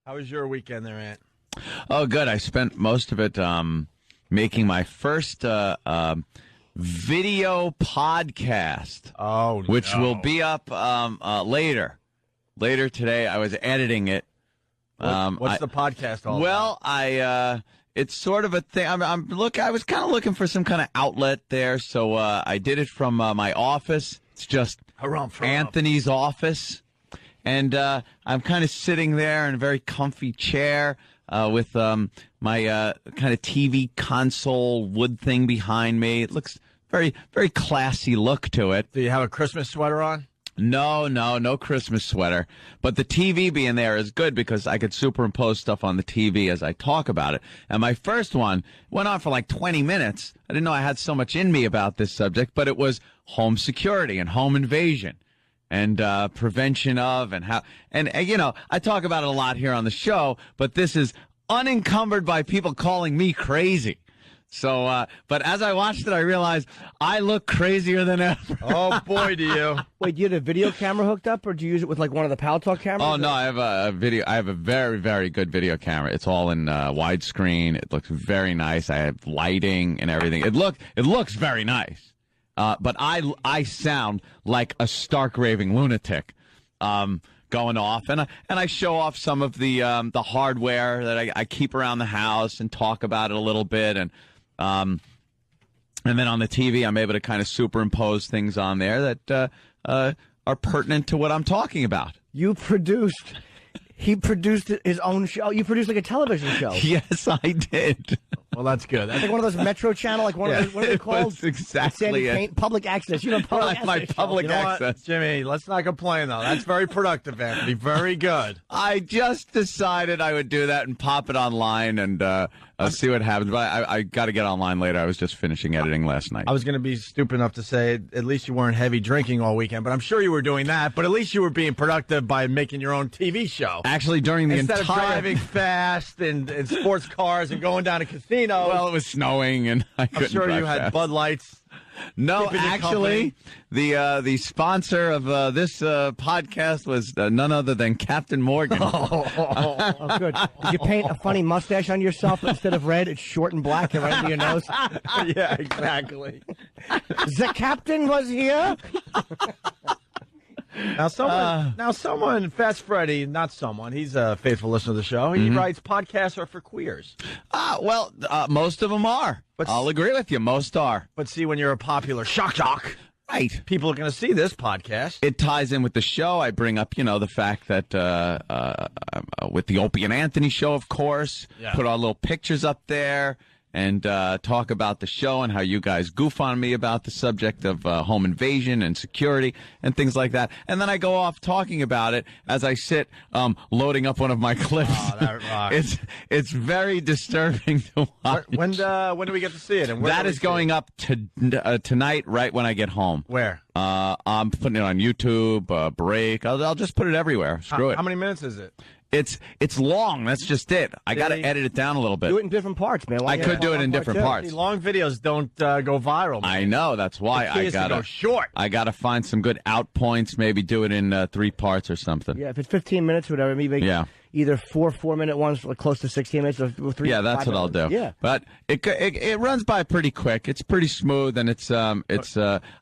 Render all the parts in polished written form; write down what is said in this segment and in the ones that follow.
How was your weekend there, Ant? Oh, good. I spent most of it making my first video podcast. Oh, which no. will be up later. Later today. I was editing it. What's the podcast all Well, about? it's sort of a thing. I was kind of looking for some kind of outlet there, so I did it from my office. It's just Anthony's office. And I'm kind of sitting there in a very comfy chair with my kind of TV console wood thing behind me. It looks very, very classy look to it. Do you have a Christmas sweater on? No Christmas sweater. But the TV being there is good because I could superimpose stuff on the TV as I talk about it. And my first one went on for like 20 minutes. I didn't know I had so much in me about this subject, but it was home security and home invasion. And prevention of and how and you know, I talk about it a lot here on the show, but this is unencumbered by people calling me crazy. So, but as I watched it, I realized I look crazier than ever. Oh boy, do you! Wait, do you have a video camera hooked up, or do you use it with like one of the Pal Talk cameras? Oh no, I have a video. I have a very, very good video camera. It's all in widescreen. It looks very nice. I have lighting and everything. It looks very nice. But I sound like a stark raving lunatic, going off, and I show off some of the hardware that I keep around the house and talk about it a little bit, and then on the TV I'm able to kind of superimpose things on there that are pertinent to what I'm talking about. He produced his own show. You produced like a television show. Yes, I did. Well, that's good. Like one of those Metro Channel, like one of those, what are they called? That's exactly it. Public access. You know, My public access. Jimmy, let's not complain, though. That's very productive, Anthony. Very good. I just decided I would do that and pop it online and see what happens. But I got to get online later. I was just finishing editing last night. I was going to be stupid enough to say at least you weren't heavy drinking all weekend, but I'm sure you were doing that. But at least you were being productive by making your own TV show. Actually, during the Instead entire... of driving fast and sports cars and going down to casinos. Well, it was snowing, and I couldn't I'm sure drive you had fast. Bud Lights. No, actually, the sponsor of this podcast was none other than Captain Morgan. Oh, good. Did you paint a funny mustache on yourself instead of red? It's short and black and right under your nose. Yeah, exactly. The captain was here. Now someone, Fast Freddy, not someone, he's a faithful listener to the show. He writes podcasts are for queers. Well, most of them are. But I'll agree with you. Most are. But see, when you're a popular shock jock, Right. people are going to see this podcast. It ties in with the show. I bring up, the fact that with the Opie and Anthony show, of course, put our little pictures up there and talk about the show and how you guys goof on me about the subject of home invasion and security and things like that. And then I go off talking about it as I sit loading up one of my clips. Oh, that rocks. It's very disturbing to watch. When do we get to see it? And where That do we is see going it? up tonight, right when I get home. Where? I'm putting it on YouTube, Break. I'll just put it everywhere. Screw it. How many minutes is it? It's long. That's just it. I got to edit it down a little bit. Do it in different parts, man. I could do it in different parts. See, long videos don't go viral. Man. I know. That's why The key is to go short. I gotta find some good out points. Maybe do it in 3 parts or something. Yeah, if it's 15 minutes, whatever, maybe either 4-4-minute ones, like close to 16 minutes, or 3. Yeah, that's what I'll do. Yeah, but it runs by pretty quick. It's pretty smooth, and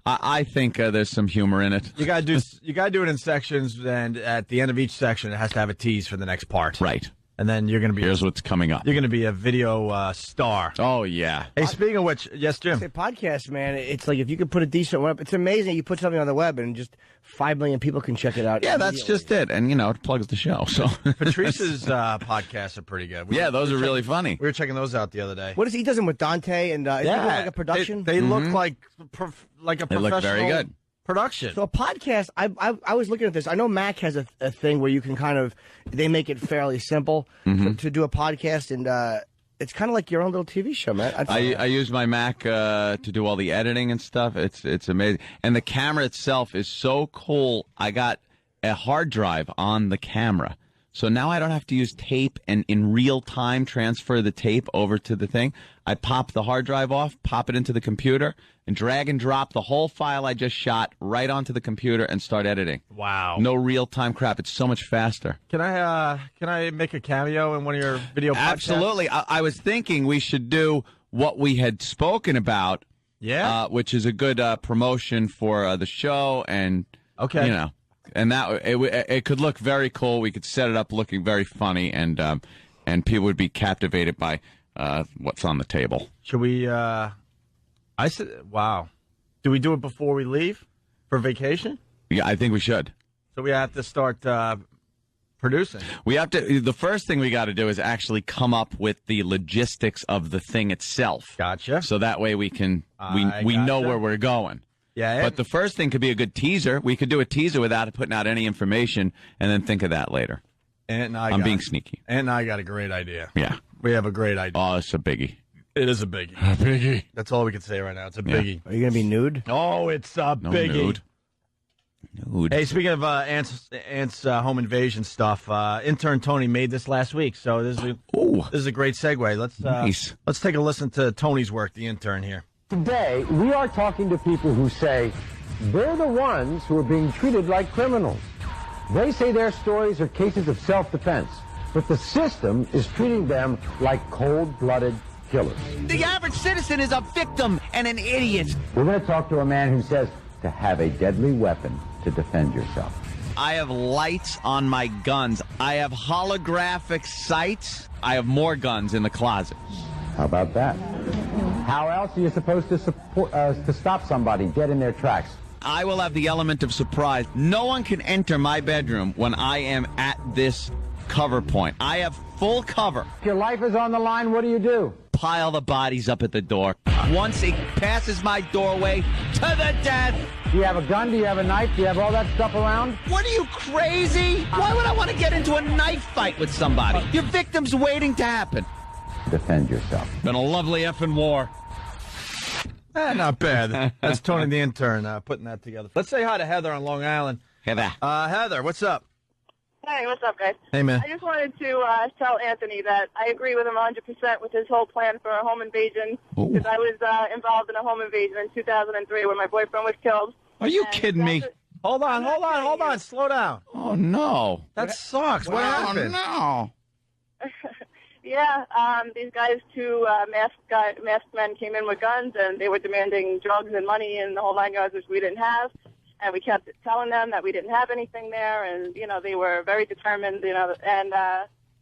I think there's some humor in it. You gotta do it in sections, and at the end of each section, it has to have a tease for the next part. Right. And then you're gonna be. Here's what's coming up. You're gonna be a video star. Oh yeah. Hey, speaking of which, yes, Jim. Say podcast, man. It's like if you could put a decent one up, it's amazing. You put something on the web and just 5 million people can check it out. Yeah, that's just it, and it plugs the show. So Patrice's podcasts are pretty good. Those are really funny. We were checking those out the other day. What is he does them with Dante and is it like a production? They look like a professional. They look very good. Production. So a podcast, I was looking at this. I know Mac has a thing where you can they make it fairly simple to do a podcast, and it's kind of like your own little TV show, man. I use my Mac to do all the editing and stuff. It's amazing, and the camera itself is so cool. I got a hard drive on the camera, So now I don't have to use tape and in real time transfer the tape over to the thing. I pop the hard drive off, pop it into the computer, and drag and drop the whole file I just shot right onto the computer and start editing. Wow. No real time crap. It's so much faster. Can I make a cameo in one of your video podcasts? Absolutely. I was thinking we should do what we had spoken about. Yeah. Which is a good promotion for the show, and okay, you know, and that it could look very cool. We could set it up looking very funny, and people would be captivated by what's on the table. Should we? I said, wow. Do we do it before we leave for vacation? Yeah, I think we should. So we have to start producing. We have to. The first thing we got to do is actually come up with the logistics of the thing itself. Gotcha. So that way we can we know where we're going. Yeah. But the first thing could be a good teaser. We could do a teaser without putting out any information, and then think of that later. I'm being sneaky. And I got a great idea. Yeah. We have a great idea. Oh, it's a biggie. It is a biggie. A biggie. That's all we can say right now. It's a biggie. Are you going to be nude? Oh, it's a biggie. Nude. Hey, speaking of Ant's home invasion stuff, intern Tony made this last week, so this is a great segue. Let's take a listen to Tony's work, the intern here. Today, we are talking to people who say they're the ones who are being treated like criminals. They say their stories are cases of self-defense, but the system is treating them like cold-blooded killers. The average citizen is a victim and an idiot. We're going to talk to a man who says to have a deadly weapon to defend yourself. I have lights on my guns. I have holographic sights. I have more guns in the closet. How about that? How else are you supposed to stop somebody dead in their tracks? I will have the element of surprise. No one can enter my bedroom when I am at this cover point. I have full cover. If your life is on the line, what do? Pile the bodies up at the door. Once it passes my doorway, to the death. Do you have a gun? Do you have a knife? Do you have all that stuff around? What are you, crazy? Why would I want to get into a knife fight with somebody? Your victim's waiting to happen. Defend yourself. Been a lovely effing war. Not bad. That's Tony the intern putting that together. Let's say hi to Heather on Long Island. Heather. Heather, what's up? Hey, what's up, guys? Hey, man. I just wanted to tell Anthony that I agree with him 100% with his whole plan for a home invasion, because I was involved in a home invasion in 2003 where my boyfriend was killed. Are you kidding me? Hold on. Slow down. Oh, no. That sucks. What happened? Oh, no. Yeah, these guys, two masked men came in with guns, and they were demanding drugs and money and the whole 9 yards, which we didn't have. And we kept telling them that we didn't have anything there, and, you know, they were very determined, you know, and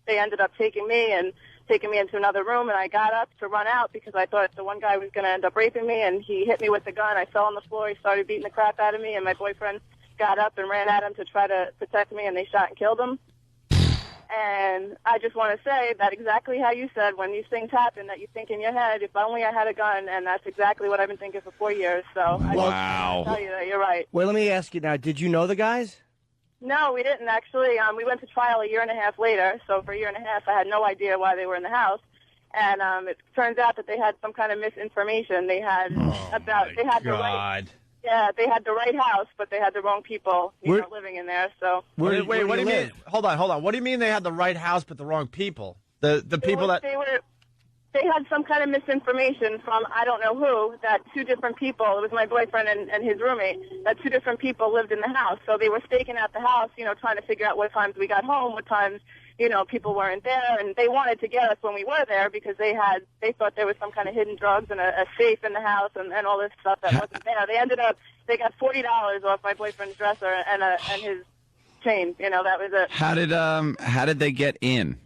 they ended up taking me into another room, and I got up to run out because I thought the one guy was going to end up raping me, and he hit me with the gun. I fell on the floor. He started beating the crap out of me, and my boyfriend got up and ran at him to try to protect me, and they shot and killed him. And I just want to say that exactly how you said, when these things happen, that you think in your head, if only I had a gun, and that's exactly what I've been thinking for 4 years. So I just want to tell you that you're right. Well, let me ask you now, did you know the guys? No, we didn't, actually. We went to trial a year and a half later, so for a year and a half I had no idea why they were in the house. And it turns out that they had some kind of misinformation. They had they had the right house, but they had the wrong people living in there. So Wait, what do you mean? Hold on. What do you mean they had the right house but the wrong people? The people that they had some kind of misinformation from I don't know who, that two different people, it was my boyfriend and his roommate, that two different people lived in the house. So they were staking out the house, you know, trying to figure out what times we got home, what times, you know, people weren't there, and they wanted to get us when we were there because they thought there was some kind of hidden drugs and a safe in the house and all this stuff that wasn't there. They got $40 off my boyfriend's dresser and his chain. You know, that was it. How did they get in?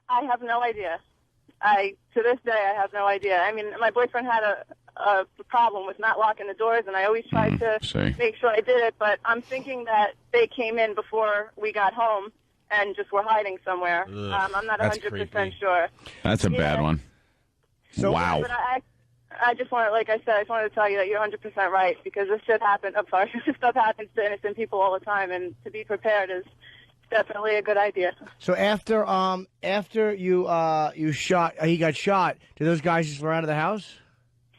I have no idea. To this day, I have no idea. I mean, my boyfriend had a problem with not locking the doors, and I always tried to make sure I did it, but I'm thinking that they came in before we got home and just were hiding somewhere. I'm not 100% sure. That's a bad one. So, wow. But I just want to, like I said, I just wanted to tell you that you're 100% right, because this shit happens. I'm sorry, this stuff happens to innocent people all the time, and to be prepared is definitely a good idea. So after you shot, he got shot, did those guys just run out of the house?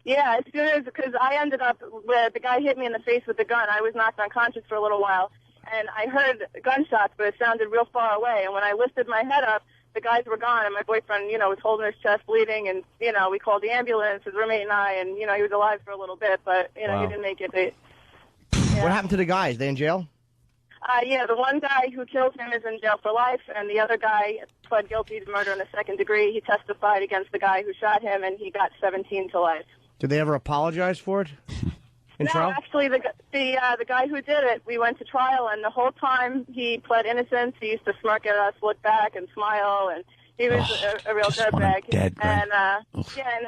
Yeah, as soon as, because I ended up, where the guy hit me in the face with the gun, I was knocked unconscious for a little while, and I heard gunshots, but it sounded real far away. And when I lifted my head up, the guys were gone, and my boyfriend, was holding his chest, bleeding, and, we called the ambulance, his roommate and I, and, he was alive for a little bit, but, Wow. he didn't make it. What happened to the guys? They in jail? The one guy who killed him is in jail for life, and the other guy pled guilty to murder in the second degree. He testified against the guy who shot him, and he got 17 to life. Did they ever apologize for it? In trial? Actually, the guy who did it, we went to trial, and the whole time he pled innocence. He used to smirk at us, look back, and smile, and he was a real dirtbag. And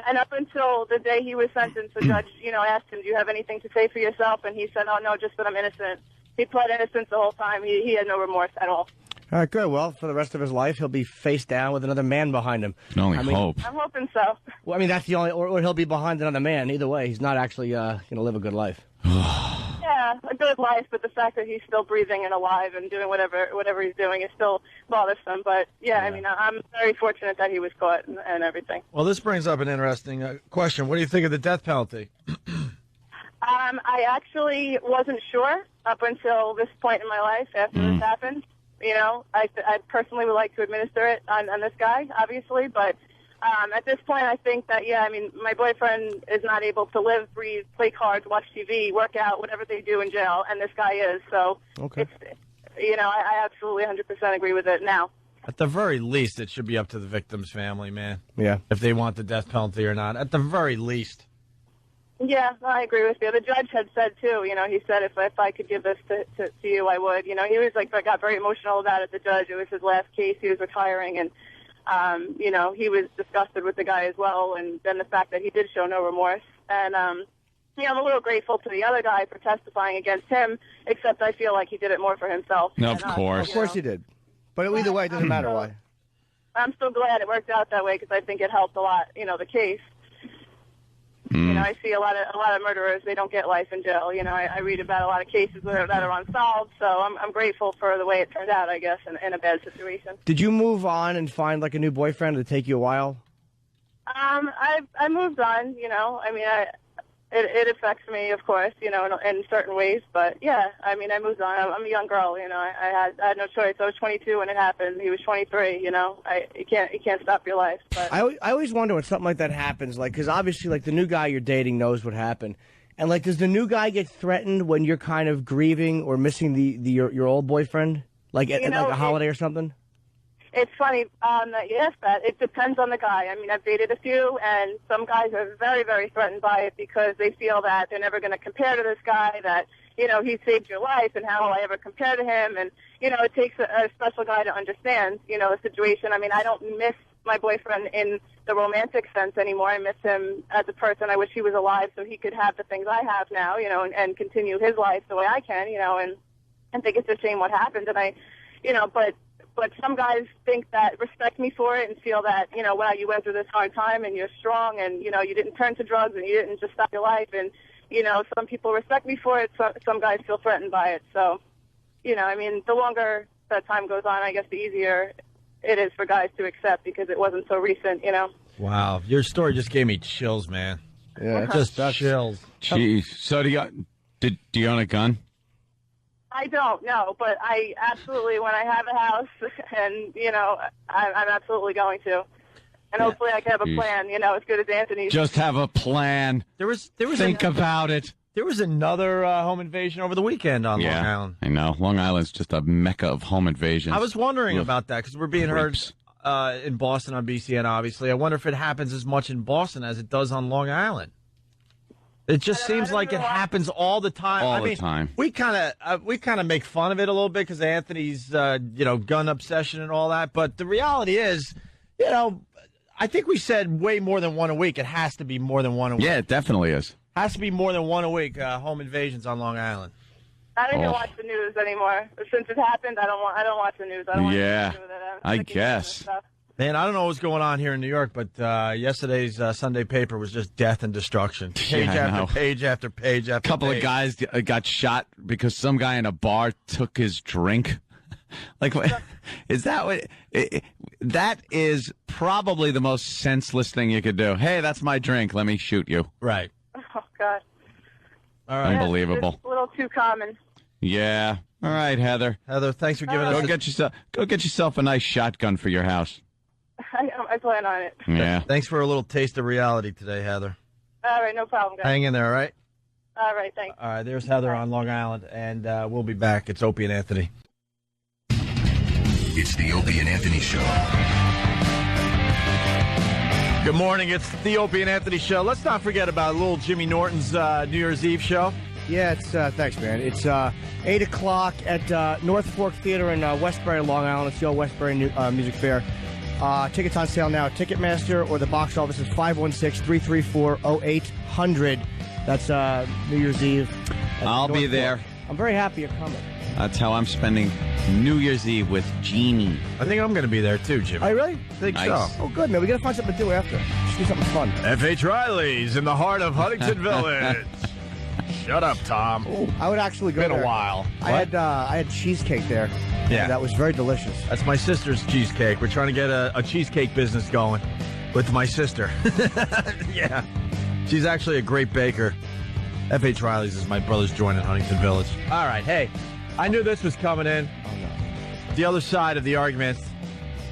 and up until the day he was sentenced, the judge, asked him, "Do you have anything to say for yourself?" And he said, "Oh no, just that I'm innocent." He pled innocence the whole time. He had no remorse at all. All right, good. Well, for the rest of his life, he'll be face down with another man behind him. Can only hope. I'm hoping so. Well, that's the only, or he'll be behind another man. Either way, he's not actually going to live a good life. Yeah, a good life, but the fact that he's still breathing and alive and doing whatever he's doing is still bothersome. But I'm very fortunate that he was caught and everything. Well, this brings up an interesting question. What do you think of the death penalty? I actually wasn't sure up until this point in my life after this happened. I personally would like to administer it on this guy, obviously, but at this point I think that, my boyfriend is not able to live, breathe, play cards, watch TV, work out, whatever they do in jail, and this guy is. So, okay. I absolutely 100% agree with it now. At the very least, it should be up to the victim's family, man. Yeah. If they want the death penalty or not. At the very least. Yeah, I agree with you. The judge had said, too, he said if I could give this to you, I would. He was got very emotional about it, the judge. It was his last case. He was retiring, and, he was disgusted with the guy as well, and then the fact that he did show no remorse. And, I'm a little grateful to the other guy for testifying against him, except I feel like he did it more for himself. No, of course. Of course he did. But either way, it doesn't matter why. I'm still glad it worked out that way because I think it helped a lot, the case. I see a lot of murderers. They don't get life in jail. I read about a lot of cases that are unsolved. So I'm grateful for the way it turned out, I guess, in a bad situation. Did you move on and find a new boyfriend? Did it take you a while? I moved on. It affects me, of course, in certain ways. But yeah, I moved on. I'm a young girl. I had no choice. I was 22 when it happened. He was 23. You can't stop your life. But I always wonder when something like that happens, because obviously, the new guy you're dating knows what happened, and does the new guy get threatened when you're kind of grieving or missing your old boyfriend, at a holiday or something? It's funny that you asked that. It depends on the guy. I've dated a few, and some guys are very, very threatened by it because they feel that they're never going to compare to this guy, that, he saved your life, and how will I ever compare to him? And, it takes a special guy to understand, the situation. I don't miss my boyfriend in the romantic sense anymore. I miss him as a person. I wish he was alive so he could have the things I have now, and continue his life the way I can, and think it's a shame what happened. And but some guys respect me for it and feel that, wow, you went through this hard time and you're strong and, you didn't turn to drugs and you didn't just stop your life. And, some people respect me for it. So, some guys feel threatened by it. So, the longer that time goes on, I guess the easier it is for guys to accept because it wasn't so recent, Wow. Your story just gave me chills, man. Yeah, just chills. Jeez. So do you own a gun? I don't know, but I absolutely, when I have a house, and I'm absolutely going to, and hopefully I can have a plan, as good as Anthony's. Just have a plan. There was think about it. There was another home invasion over the weekend on Long Island. I know. Long Island's just a mecca of home invasions. I was wondering about that because we're being heard in Boston on BCN. Obviously, I wonder if it happens as much in Boston as it does on Long Island. It just seems like it happens all the time. All the time. We kind of make fun of it a little bit because of Anthony's gun obsession and all that. But the reality is, I think we said way more than one a week. It has to be more than one a week. Yeah, it definitely is. Has to be more than one a week. Home invasions on Long Island. I don't even watch the news anymore. Since it happened, I don't watch the news. I don't want to do with it. I guess. Man, I don't know what's going on here in New York, but yesterday's Sunday paper was just death and destruction. Page after page after page after page. A couple of guys got shot because some guy in a bar took his drink. Is that what? That is probably the most senseless thing you could do. Hey, that's my drink. Let me shoot you. Right. Oh, God. All right. Unbelievable. It's a little too common. Yeah. All right, Heather. Heather, thanks for giving us. Go get yourself a nice shotgun for your house. I plan on it. Yeah. Thanks for a little taste of reality today, Heather. All right, no problem, guys. Hang in there, all right? All right, thanks. All right, there's Heather on Long Island, and we'll be back. It's Opie and Anthony. It's the Opie and Anthony Show. Good morning. It's the Opie and Anthony Show. Let's not forget about little Jimmy Norton's New Year's Eve show. Yeah, it's thanks, man. It's 8 o'clock at North Fork Theater in Westbury, Long Island. It's the old Westbury Music Fair. Tickets on sale now at Ticketmaster, or the box office is 516-334-0800. That's New Year's Eve. I'll be there. I'm very happy you're coming. That's how I'm spending New Year's Eve with Jeannie. I think I'm going to be there too, Jimmy. Oh, you really? I think so. Oh, good, man. We got to find something to do after. Just do something fun. F.H. Riley's in the heart of Huntington Village. Shut up, Tom. Ooh, I would actually go Been there. a while. I had cheesecake there. Yeah. That was very delicious. That's my sister's cheesecake. We're trying to get a cheesecake business going with my sister. Yeah. She's actually a great baker. F.H. Riley's is my brother's joint in Huntington Village. All right, hey, I knew this was coming in. Oh, no. The other side of the argument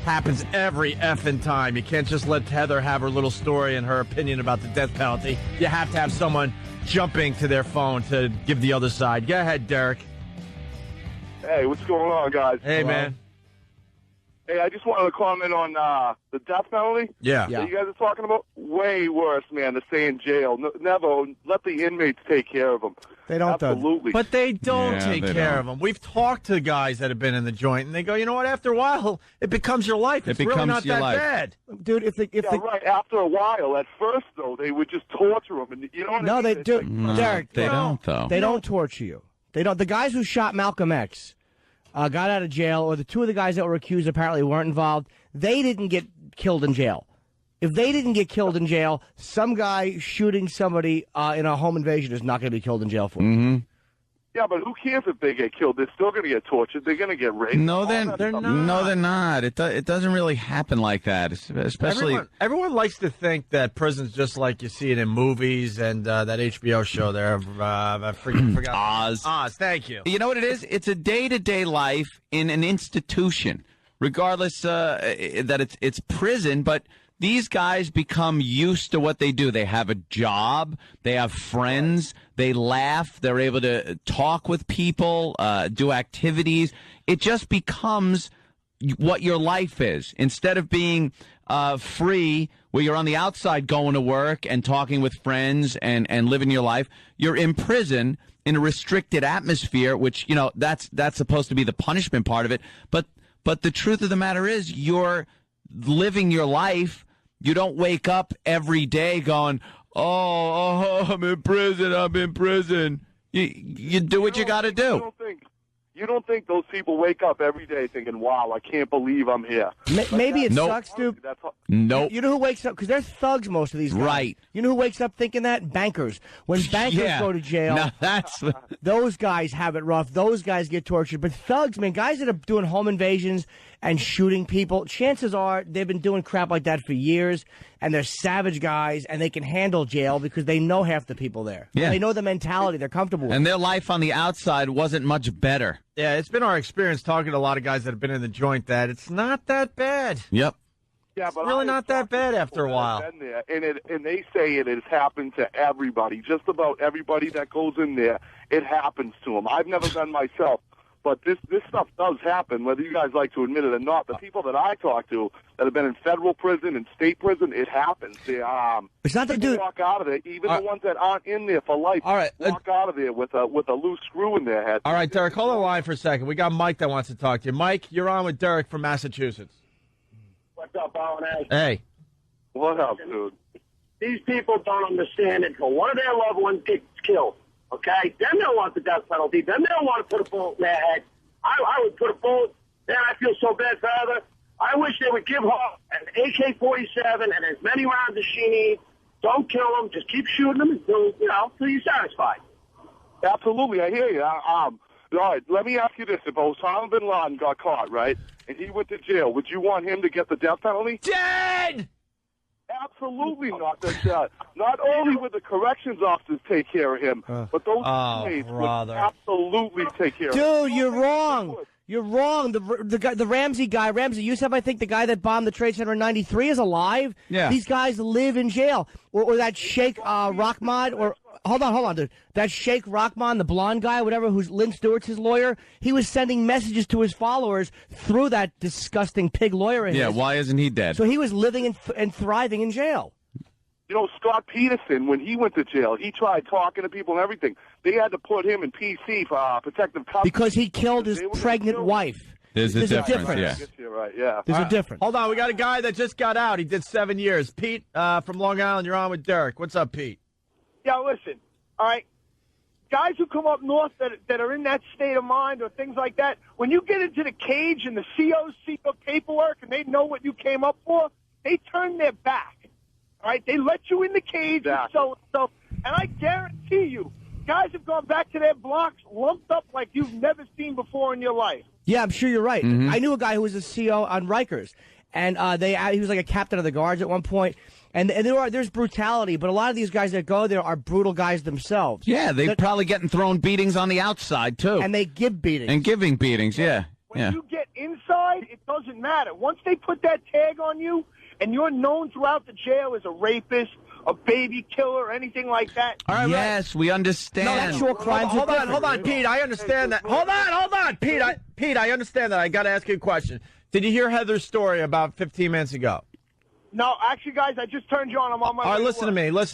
happens every effing time. You can't just let Heather have her little story and her opinion about the death penalty. You have to have someone jumping to their phone to give the other side. Go ahead, Derek. Hey, what's going on, guys? Hey, man. Hey, I just wanted to comment on the death penalty. Yeah. That you guys are talking about. Way worse, man, to stay in jail. Never let the inmates take care of them. They don't, Absolutely. But they don't Yeah, take they care don't. of them. We've talked to guys that have been in the joint, and they go, you know what? After a while, it becomes your life. It's really becomes not your that life. bad. Dude, if right. After a while, at first though, they would just torture them, and you know what I No, mean? they It's do. like- No, Derek, they don't, though. They don't torture you. They don't. The guys who shot Malcolm X got out of jail, or the two of the guys that were accused apparently weren't involved. They didn't get killed in jail. If they didn't get killed in jail, some guy shooting somebody in a home invasion is not going to be killed in jail for it. Mm-hmm. Yeah, but who cares if they get killed? They're still going to get tortured. They're going to get raped. No, All they're that stuff. not. No, they're not. It doesn't really happen like that, especially. Everyone likes to think that prison's just like you see it in movies and that HBO show there. I forgot. Oz. Oz, thank you. You know what it is? It's a day-to-day life in an institution, regardless that it's prison, but these guys become used to what they do. They have a job. They have friends. They laugh. They're able to talk with people, do activities. It just becomes what your life is. Instead of being free, where you're on the outside going to work and talking with friends and living your life, you're in prison in a restricted atmosphere, which, you know, that's supposed to be the punishment part of it. But the truth of the matter is you're living your life. You don't wake up every day going, oh, I'm in prison. You do what you got to do. You don't think those people wake up every day thinking, wow, I can't believe I'm here. Maybe it Nope. sucks, dude. Nope. You know who wakes up? Because they're thugs, most of these guys. Right. You know who wakes up thinking that? Bankers. When bankers Yeah. go to jail, Now that's those guys have it rough. Those guys get tortured. But thugs, man, guys that are doing home invasions and shooting people, chances are they've been doing crap like that for years, and they're savage guys, and they can handle jail because they know half the people there. Yeah. They know the mentality. They're comfortable with and it. their life on the outside wasn't much better. Yeah, it's been our experience talking to a lot of guys that have been in the joint that it's not that bad. Yep. Yeah, but really not that bad after a while. Been there, and they say it has happened to everybody. Just about everybody that goes in there, it happens to them. I've never been myself, but this stuff does happen, whether you guys like to admit it or not. The people that I talk to that have been in federal prison and state prison, it happens. They, It's not that people dude. walk out of there, even the ones that aren't in there for life. All right, walk out of there with a loose screw in their head. All right, Derek, hold on the line for a second. We got Mike that wants to talk to you. Mike, you're on with Derek from Massachusetts. What's up, Alan? Hey. What up, dude? These people don't understand until one of their loved ones gets killed, okay? Then they don't want the death penalty. Then they don't want to put a bullet in their head. I would put a bullet. Man, I feel so bad, Father. I wish they would give her an AK-47 and as many rounds as she needs. Don't kill them. Just keep shooting them until you're satisfied. Absolutely, I hear you. All right, let me ask you this. If Osama bin Laden got caught, right, and he went to jail, would you want him to get the death penalty? Dead! Absolutely not. Not only would the corrections officers take care of him, but those inmates would absolutely take care of him. Dude, you're wrong. You're wrong. The Ramsey guy, Ramsey Youssef, I think the guy that bombed the Trade Center in '93 is alive. Yeah. These guys live in jail. Or that Sheikh Rahman, or hold on, dude. That Sheikh Rahman, the blonde guy, whatever, who's Lynn Stewart's his lawyer, he was sending messages to his followers through that disgusting pig lawyer of his. Yeah, why isn't he dead? So he was living and thriving in jail. You know, Scott Peterson, when he went to jail, he tried talking to people and everything. They had to put him in PC for protective custody. Because he killed his pregnant wife. There's a difference. Yeah. You're right, yeah. There's a difference. Hold on, we got a guy that just got out. He did 7 years. Pete from Long Island, you're on with Derek. What's up, Pete? Yeah, listen, all right? Guys who come up north that are in that state of mind or things like that, when you get into the cage and the COs see your paperwork and they know what you came up for, they turn their back. All right, they let you in the cage, and I guarantee you, guys have gone back to their blocks lumped up like you've never seen before in your life. Yeah, I'm sure you're right. Mm-hmm. I knew a guy who was a CO on Rikers, and he was like a captain of the guards at one point. And there's brutality, but a lot of these guys that go there are brutal guys themselves. Yeah, they're probably getting thrown beatings on the outside too, and they give beatings and giving beatings. Yeah, when you get inside, it doesn't matter. Once they put that tag on you, and you're known throughout the jail as a rapist, a baby killer, anything like that. All right, yes, we understand. No, actual crimes. Hold on, Pete. I understand that. Hold on, Pete. I understand that. I got to ask you a question. Did you hear Heather's story about 15 minutes ago? No, actually, guys, I just turned you on. I'm on my way. All right, listen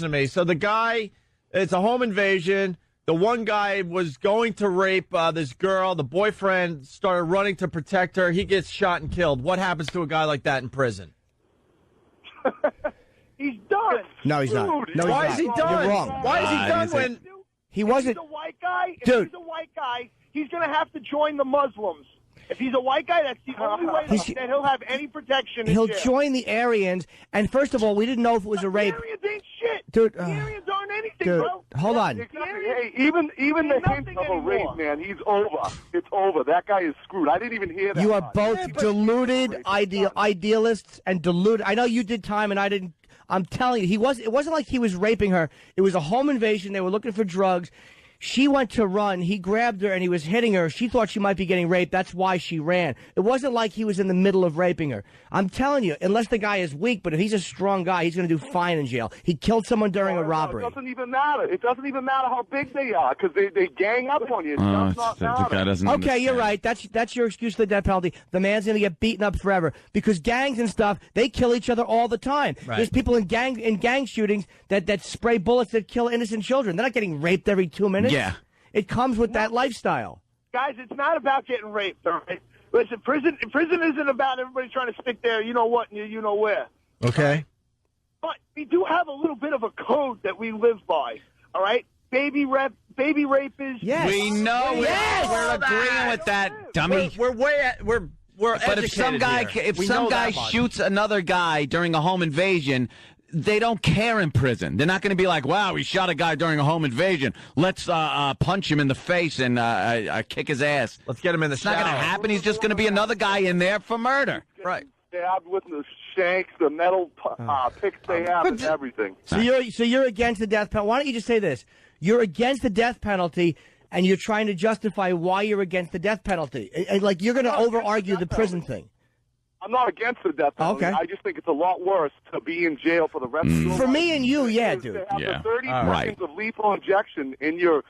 to me. So the guy, it's a home invasion. The one guy was going to rape this girl. The boyfriend started running to protect her. He gets shot and killed. What happens to a guy like that in prison? He's done. No, he's not. No, Why is he done? You're wrong. Why is he done when he wasn't? If he's a white guy, Dude. He's a white guy, he's going to have to join the Muslims. If he's a white guy, that's the only way that he'll have any protection. He'll join the Aryans. And first of all, we didn't know if it was a rape. The Aryans ain't shit. Dude, the Aryans aren't anything, dude, bro. hold on. Hey, even the hint of a rape, man, he's over. It's over. That guy is screwed. I didn't even hear that. You are both deluded idealists and deluded. I know you did time and I didn't. I'm telling you, it wasn't like he was raping her. It was a home invasion. They were looking for drugs. She went to run. He grabbed her and he was hitting her. She thought she might be getting raped. That's why she ran. It wasn't like he was in the middle of raping her. I'm telling you, unless the guy is weak, but if he's a strong guy, he's going to do fine in jail. He killed someone during a robbery. It doesn't even matter. It doesn't even matter how big they are because they gang up on you. It does not matter. Okay, you're right. That's your excuse for the death penalty. The man's going to get beaten up forever because gangs and stuff, they kill each other all the time. Right. There's people in gang shootings that spray bullets that kill innocent children. They're not getting raped every 2 minutes. Yeah. It comes with that lifestyle. Guys, it's not about getting raped, all right? Listen, prison isn't about everybody trying to stick there, you know what, and you know where. Okay. But we do have a little bit of a code that we live by, all right? Baby rape is... Yes. We know. Yes. We're agreeing with that, dummy. We're But if some guy shoots another guy during a home invasion, they don't care in prison. They're not going to be like, wow, we shot a guy during a home invasion. Let's punch him in the face and kick his ass. Let's get him in the shower. It's not going to happen. He's just going to be another guy in there for murder. Right. Stabbed with the shanks, the metal picks they have, and everything. So you're against the death penalty. Why don't you just say this? You're against the death penalty, and you're trying to justify why you're against the death penalty. Like, you're going to over-argue the prison thing. I'm not against the death penalty. Okay. I just think it's a lot worse to be in jail for the rest of your life. For me and you, yeah, dude. To have Yeah. the 30 Right. seconds of lethal injection in your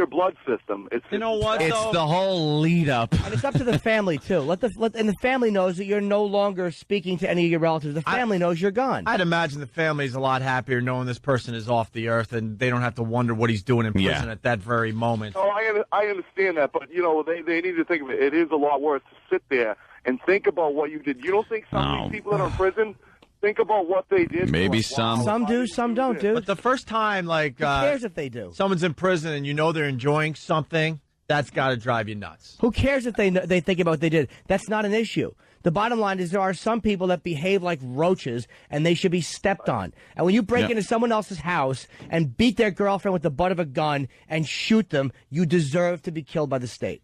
blood system. You know what? It's the whole lead up. And it's up to the family, too. And the family knows that you're no longer speaking to any of your relatives. The family knows you're gone. I'd imagine the family's a lot happier knowing this person is off the earth and they don't have to wonder what he's doing in prison at that very moment. Oh, I understand that, but, you know, they need to think of it. It is a lot worse to sit there and think about what you did. You don't think some of these people that are in prison think about what they did? Maybe some. Some do, some don't, dude. But the first time, like, Who cares if they do? someone's in prison and you know they're enjoying something, that's got to drive you nuts. Who cares if they think about what they did? That's not an issue. The bottom line is there are some people that behave like roaches, and they should be stepped on. And when you break into someone else's house and beat their girlfriend with the butt of a gun and shoot them, you deserve to be killed by the state.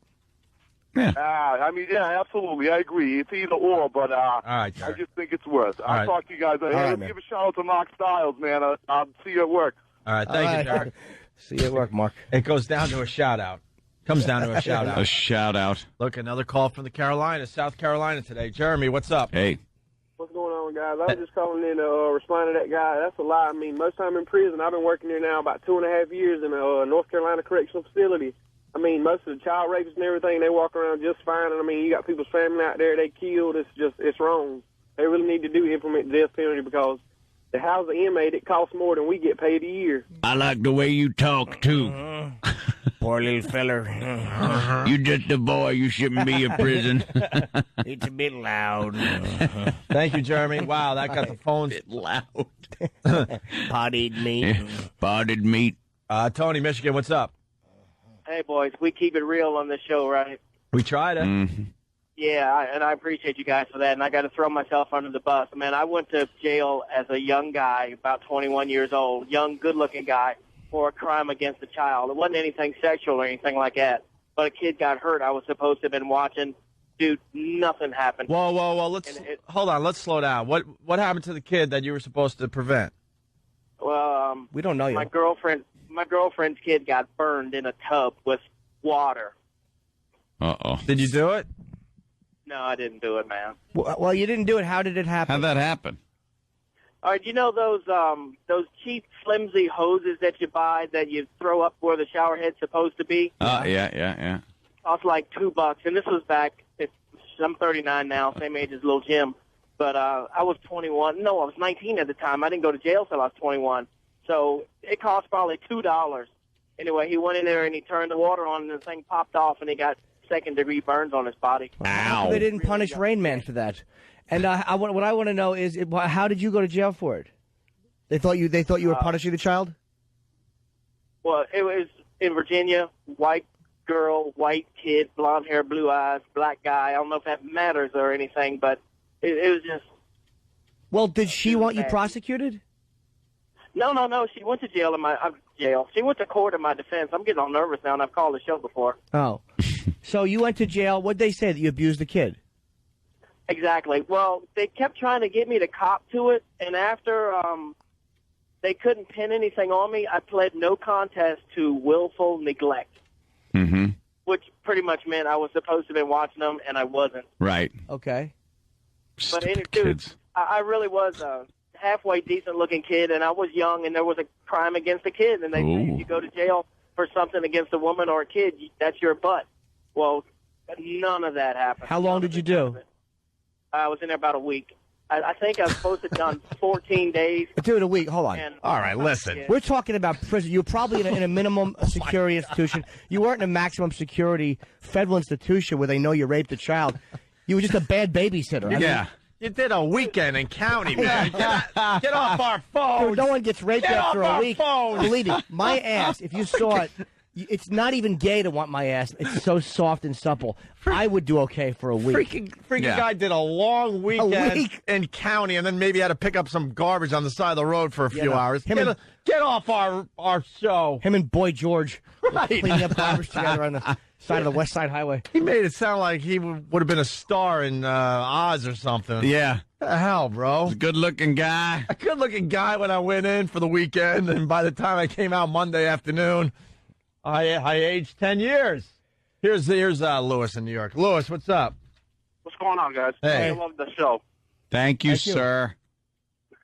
Yeah. I mean, yeah, absolutely. I agree. It's either or, but All right, I just think it's worth. I'll right. talk to you guys. Hey, right, give a shout out to Mark Stiles, man. I'll see you at work. All right, thank you, Derek. See you at work, Mark. It goes down to a shout-out. Comes down to a shout-out. A shout-out. Look, another call from the Carolinas, South Carolina today. Jeremy, what's up? Hey. What's going on, guys? I was just calling in to respond to that guy. That's a lie. I mean, most time in prison, I've been working here now about 2.5 years in a North Carolina correctional facility. I mean, most of the child rapists and everything, they walk around just fine. And I mean, you got people's family out there, they killed. It's wrong. They really need to implement the death penalty because to house an inmate, it costs more than we get paid a year. I like the way you talk, too. Poor little feller. You just a boy. You shouldn't be in prison. It's a bit loud. Thank you, Jeremy. Wow, that got the phones loud. Potted meat. Potted meat. Tony, Michigan, what's up? Hey, boys, we keep it real on this show, right? We try to. Mm-hmm. Yeah, and I appreciate you guys for that, and I got to throw myself under the bus. Man, I went to jail as a young guy, about 21 years old, young, good-looking guy, for a crime against a child. It wasn't anything sexual or anything like that, but a kid got hurt. I was supposed to have been watching. Dude, nothing happened. Whoa. Hold on. Let's slow down. What happened to the kid that you were supposed to prevent? Well, we don't know you. My girlfriend's kid got burned in a tub with water. Uh-oh. Did you do it? No, I didn't do it, man. Well, you didn't do it. How did it happen? How'd that happen? All right, you know those cheap, flimsy hoses that you buy that you throw up where the shower head's supposed to be? Yeah. Cost like $2, and this was back. I'm 39 now, same age as Lil Jim, but I was 21. No, I was 19 at the time. I didn't go to jail till I was 21, so it cost probably $2. Anyway, he went in there and he turned the water on, and the thing popped off, and he got second-degree burns on his body. Ow! They didn't punish Rain Man for that. And what I want to know is, how did you go to jail for it? They thought you were punishing the child. Well, it was in Virginia. White girl, white kid, blonde hair, blue eyes, black guy. I don't know if that matters or anything, but it was just. Well, did she want you prosecuted? No. She went to jail jail. She went to court in my defense. I'm getting all nervous now, and I've called the show before. Oh, so you went to jail. What'd they say, that you abused the kid? Exactly. Well, they kept trying to get me to cop to it, and after they couldn't pin anything on me, I pled no contest to willful neglect, which pretty much meant I was supposed to have been watching them, and I wasn't. Right. Okay. But dude, I really was a halfway decent-looking kid, and I was young, and there was a crime against a kid, and they say if you go to jail for something against a woman or a kid, that's your butt. Well, none of that happened. How long did you do? I was in there about a week. I think I was supposed to have done 14 days. Dude, a week. Hold on. All right, listen. We're talking about prison. You were probably in a minimum security institution. You weren't in a maximum security federal institution where they know you raped a child. You were just a bad babysitter. You did a weekend in county, man. Get off our phone. Dude, no one gets raped after a week. Believe me, my ass, if you saw it, it's not even gay to want my ass. It's so soft and supple. I would do okay for a week. Freaking guy did a long weekend in county and then maybe had to pick up some garbage on the side of the road for a few hours. Get off our show. Him and Boy George were cleaning up garbage together on the side of the West Side Highway. He made it sound like he would have been a star in Oz or something. Yeah. What the hell, bro? A good-looking guy. A good-looking guy when I went in for the weekend, and by the time I came out Monday afternoon, I aged 10 years. Here's Lewis in New York. Lewis, what's up? What's going on, guys? Hey. I love the show. Thank you, sir.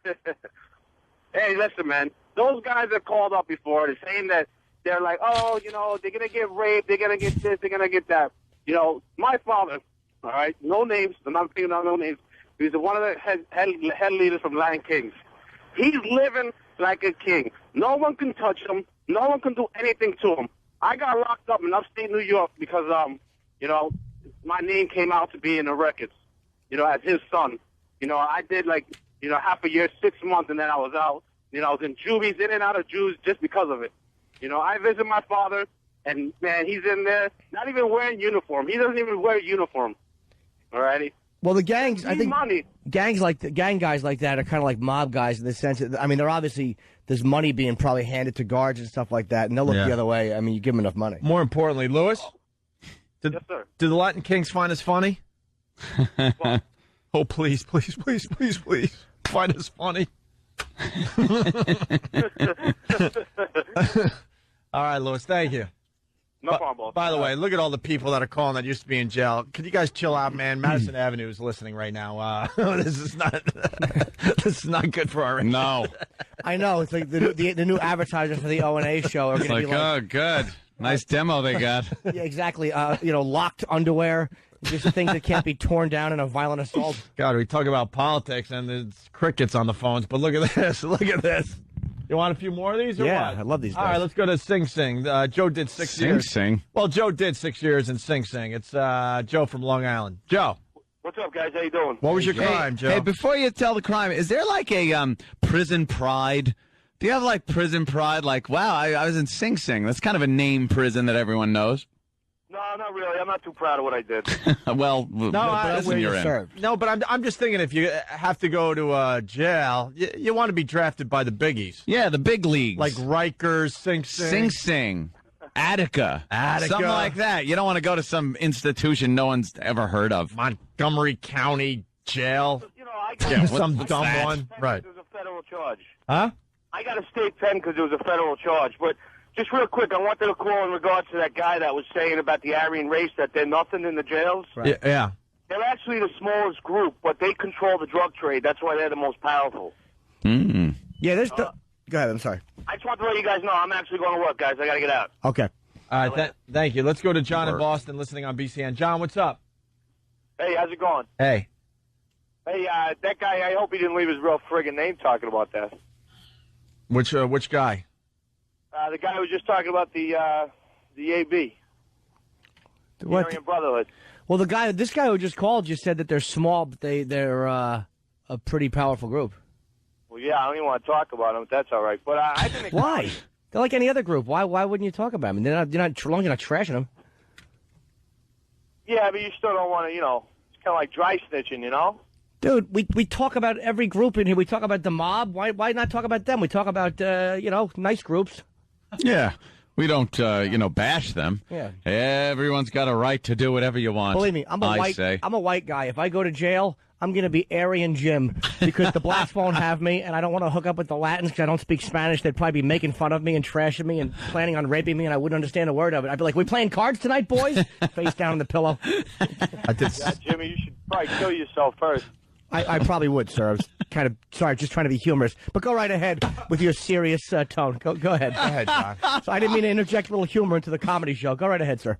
Hey, listen, man. Those guys that called up before, they're saying that they're like, oh, they're going to get raped, they're going to get this, they're going to get that. My father, all right, no names, I'm not thinking of no names. He's one of the head leaders from Lion Kings. He's living like a king. No one can touch him. No one can do anything to him. I got locked up in upstate New York because, my name came out to be in the records, as his son. I did half a year, 6 months, and then I was out. I was in juvies, in and out of Jews just because of it. I visit my father, and, man, he's in there, not even wearing uniform. He doesn't even wear uniform. All righty? Well, the gangs, I think, gang guys like that are kind of like mob guys in the sense that, I mean, they're obviously, there's money being probably handed to guards and stuff like that, and they'll look the other way. I mean, you give them enough money. More importantly, Lewis, Yes, sir. Do the Latin Kings find us funny? Well, Oh, please, please, please, please, please. Find us funny. All right, Louis, thank you. no problem, boss. By the way, look at all the people that are calling that used to be in jail. Could you guys chill out, man? Madison Avenue is listening right now. This is not good for our No. I know. It's like the new advertisers for the O&A show are going to Like, be like, oh, good. Nice demo they got. yeah, exactly. Locked underwear, just things that can't be torn down in a violent assault. God, we talk about politics and there's crickets on the phones, but look at this. Look at this. You want a few more of these? Or Yeah, what? I love these All guys. right, let's go to Sing Sing. Joe did 6 years. Sing Sing. Well, Joe did 6 years in Sing Sing. It's Joe from Long Island. Joe, What's up, guys? How you doing? what was your crime, Joe? Hey, before you tell the crime, is there like a prison pride? Do you have like prison pride? Like, wow, I was in Sing Sing. That's kind of a name prison that everyone knows. No, not really. I'm not too proud of what I did. Well, but prison you're in. served. No, but I'm just thinking if you have to go to jail, you want to be drafted by the biggies. Yeah, the big leagues. Like Rikers, Sing Sing. Sing Sing. Attica. Attica. Something like that. You don't want to go to some institution no one's ever heard of. Montgomery County Jail. You know, I got Some what's dumb that? one. Right. It was a federal charge. Huh? I got a state pen because it was a federal charge. But just real quick, I wanted to call in regards to that guy that was saying about the Aryan race that they're nothing in the jails. Right. Yeah. They're actually the smallest group, but they control the drug trade. That's why they're the most powerful. Mm. Yeah, there's Go ahead, I'm sorry. I just want to let you guys know I'm actually going to work, guys. I got to get out. Okay. All right, thank you. Let's go to John in Boston listening on BCN. John, what's up? Hey, how's it going? Hey. Hey, that guy, I hope he didn't leave his real friggin' name talking about that. Which guy? The guy who was just talking about the AB. The What? Aryan Brotherhood. Well, this guy who just called just said that they're small, but they're a pretty powerful group. Well, yeah, I don't even want to talk about them, but that's all right. But I think Why? They're like any other group. Why wouldn't you talk about them? You're not long. You're not trashing them. Yeah, but you still don't want to, it's kind of like dry snitching, Dude, we talk about every group in here. We talk about the mob. Why not talk about them? We talk about nice groups. Yeah. We don't, bash them. Yeah. Everyone's got a right to do whatever you want. Believe me, I'm a white guy. If I go to jail, I'm going to be Aryan Jim because the blacks won't have me, and I don't want to hook up with the Latins because I don't speak Spanish. They'd probably be making fun of me and trashing me and planning on raping me, and I wouldn't understand a word of it. I'd be like, "We playing cards tonight, boys?" Face down on the pillow. Yeah, Jimmy, you should probably kill yourself first. I probably would, sir. I was kind of sorry, just trying to be humorous. But go right ahead with your serious tone. Go ahead. Go ahead, John. So I didn't mean to interject a little humor into the comedy show. Go right ahead, sir.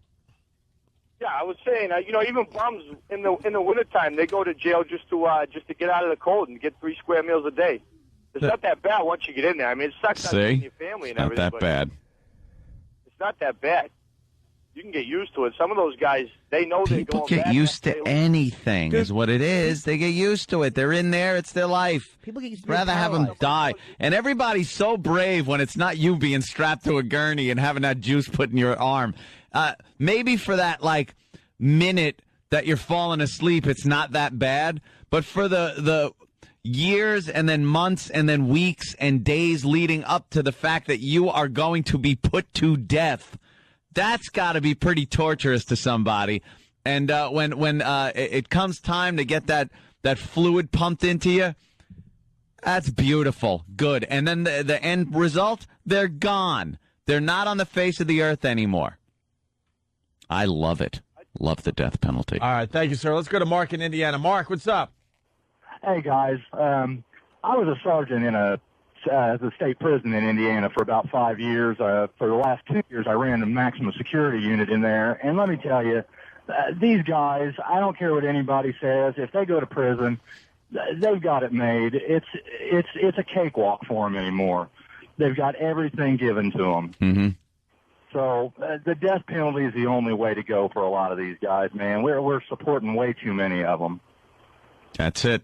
Yeah, I was saying, even bums in the wintertime, they go to jail just to get out of the cold and get 3 square meals a day. It's not that bad once you get in there. I mean, it sucks out your family and not everything. that bad. It's not that bad. You can get used to it. Some of those guys, they know they're People going get back used next to day. anything, is what it is. They get used to it. They're in there. It's their life. People get used to being Rather have them paralyzed. die. And everybody's so brave when it's not you being strapped to a gurney and having that juice put in your arm. Maybe for that, minute that you're falling asleep, it's not that bad. But for the years and then months and then weeks and days leading up to the fact that you are going to be put to death, that's got to be pretty torturous to somebody. And when it comes time to get that fluid pumped into you, that's beautiful. Good. And then the end result, they're gone. They're not on the face of the earth anymore. I love it. Love the death penalty. All right, thank you, sir. Let's go to Mark in Indiana. Mark, what's up? Hey, guys. I was a sergeant in the state prison in Indiana for about 5 years. For the last 2 years, I ran a maximum security unit in there. And let me tell you, these guys, I don't care what anybody says. If they go to prison, they've got it made. It's a cakewalk for them anymore. They've got everything given to them. Mm-hmm. So the death penalty is the only way to go for a lot of these guys, man. We're supporting way too many of them. That's it.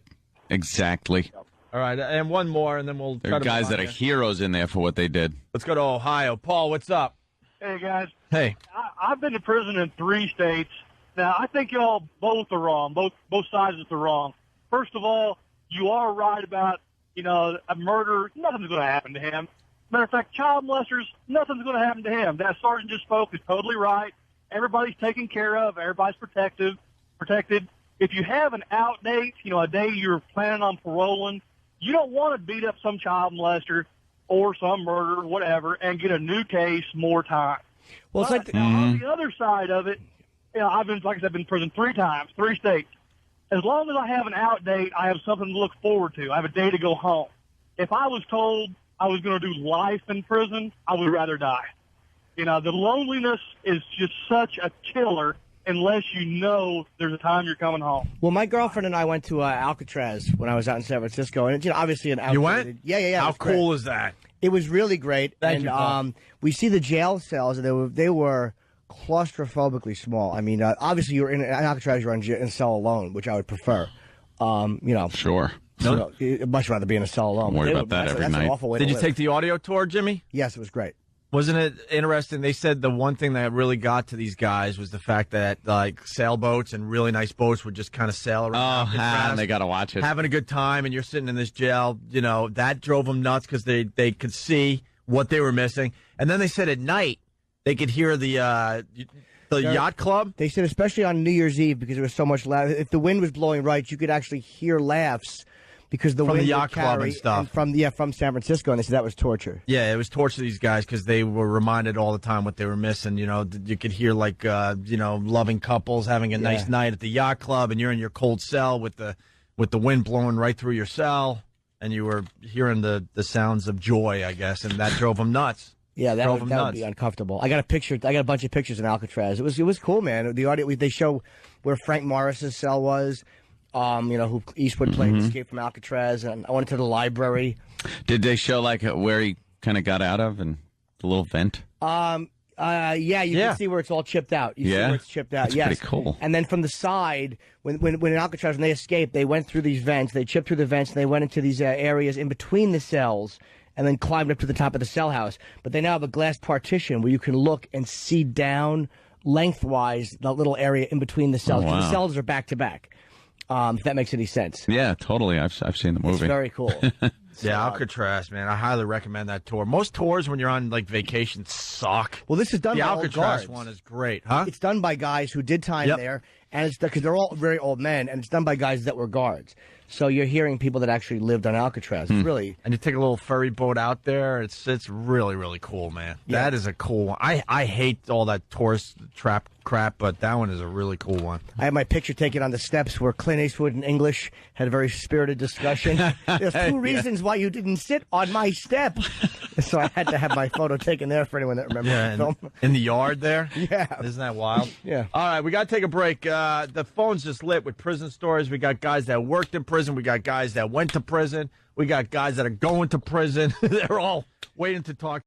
Exactly. All right, and one more, and then we'll There are guys that are heroes in there for what they did. Let's go to Ohio. Paul, what's up? Hey, guys. Hey. I've been to prison in 3 states. Now, I think y'all both are wrong. Both sides are wrong. First of all, you are right about, a murder. Nothing's going to happen to him. Matter of fact, child molesters, nothing's going to happen to him. That sergeant just spoke is totally right. everybody's taken care of, everybody's protected. If you have an out date, a day you're planning on paroling, you don't want to beat up some child molester or some murderer, whatever, and get a new case more time. Well, it's like on the other side of it, I've been in prison 3 times, 3 states. As long as I have an out date, I have something to look forward to. I have a day to go home. If I was told I was going to do life in prison, I would rather die. The loneliness is just such a killer unless you know there's a time you're coming home. Well, my girlfriend and I went to Alcatraz when I was out in San Francisco, and obviously an You went? Yeah. How cool is that? It was really great. Thank you, Paul. We see the jail cells, and they were claustrophobically small. I mean, obviously you're in Alcatraz, you're in a cell alone, which I would prefer. Sure. So, I'd much rather be in a cell alone. Don't worry about that every night. Did you take the audio tour, Jimmy? Yes, it was great. Wasn't it interesting? They said the one thing that really got to these guys was the fact that sailboats and really nice boats would just kind of sail around. They got to watch it. Having a good time, and you're sitting in this jail. That drove them nuts because they could see what they were missing. And then they said at night they could hear the yacht club. They said especially on New Year's Eve because there was so much loud. If the wind was blowing right, you could actually hear laughs. Because the wind the yacht club and stuff. From San Francisco, and they said that was torture. Yeah, it was torture to these guys because they were reminded all the time what they were missing. You could hear loving couples having a nice night at the yacht club, and you're in your cold cell with the wind blowing right through your cell, and you were hearing the sounds of joy, I guess, and that drove them nuts. Yeah, that would be uncomfortable. I got a bunch of pictures in Alcatraz. It was cool, man. The audio they show where Frank Morris's cell was. Who Eastwood played Escape from Alcatraz, and I went to the library. Did they show where he kind of got out of and the little vent? You can see where it's all chipped out. You see where it's chipped out. That's pretty cool. And then from the side, when in Alcatraz, when they escaped, they went through these vents. They chipped through the vents, and they went into these areas in between the cells, and then climbed up to the top of the cell house. But they now have a glass partition where you can look and see down lengthwise the little area in between the cells. Oh, wow. The cells are back to back. If that makes any sense. Yeah, totally. I've seen the movie. It's very cool. Yeah, Alcatraz, man. I highly recommend that tour. Most tours when you're on vacation suck. Well, this is done by Alcatraz old guards. one is great, huh? It's done by guys who did time there, and it's because they're all very old men, and it's done by guys that were guards. So you're hearing people that actually lived on Alcatraz. It's really, and you take a little ferry boat out there. It's really, really cool, man. Yeah. That is a cool one. I hate all that tourist trap crap, but that one is a really cool one. I had my picture taken on the steps where Clint Eastwood in English had a very spirited discussion. There's 2 reasons why you didn't sit on my step. So I had to have my photo taken there for anyone that remembers the film. In the yard there? Yeah. Isn't that wild? Yeah. All right, we got to take a break. The phone's just lit with prison stories. We got guys that worked in prison. We got guys that went to prison. We got guys that are going to prison. They're all waiting to talk.